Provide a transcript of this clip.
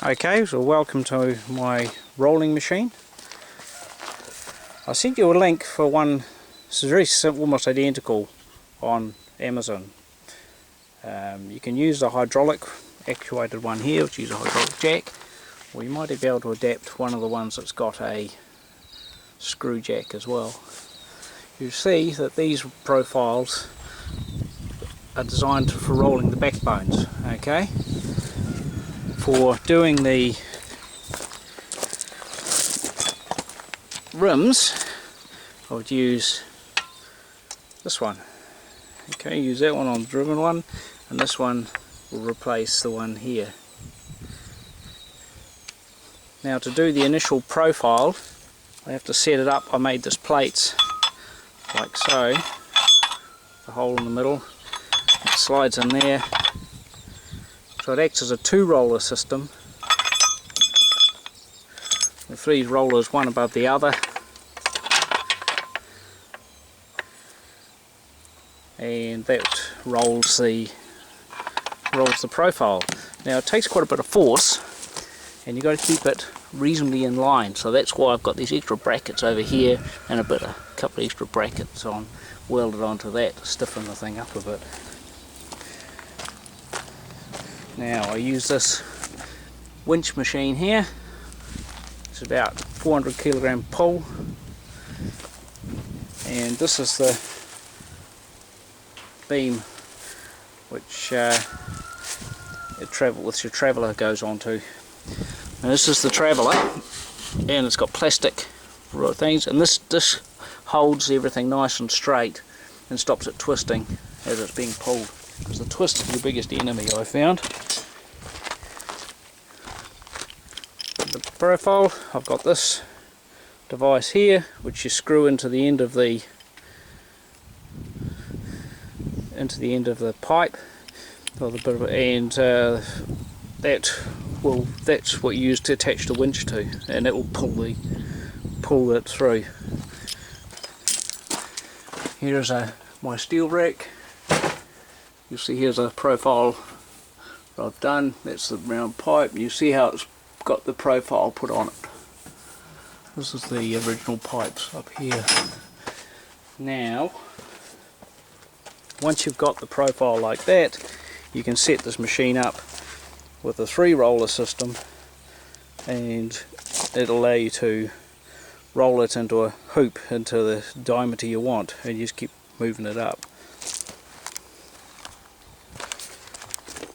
Okay, so welcome to my rolling machine. I sent you a link for one. It's very simple, almost identical on Amazon. You can use the hydraulic actuated one here, which uses a hydraulic jack, or you might be able to adapt one of the ones that's got a screw jack as well. You see that these profiles are designed for rolling the backbones, okay? For doing the rims, I would use this one. Okay, use that one on the driven one, and this one will replace the one here. Now to do the initial profile, I have to set it up. I made this plates like so, the hole in the middle, it slides in there. So it acts as a two roller system with three rollers, one above the other, and that rolls the profile. Now it takes quite a bit of force, and you've got to keep it reasonably in line, so that's why I've got these extra brackets over here and a couple of extra brackets on welded onto that to stiffen the thing up a bit. Now I use this winch machine here. It's about 400 kilogram pull, and this is the beam which your traveller goes onto. Now this is the traveller, and it's got plastic things, and this holds everything nice and straight and stops it twisting as it's being pulled, because the twist is the biggest enemy I found. The profile, I've got this device here which you screw into the end of the pipe, or the bit of, and that's what you use to attach the winch to, and it will pull it through. Here's my steel rack. You'll see here's a profile that I've done. That's the round pipe. You see how it's got the profile put on it. This is the original pipes up here. Now, once you've got the profile like that, you can set this machine up with a three roller system, and it'll allow you to roll it into a hoop into the diameter you want, and you just keep moving it up.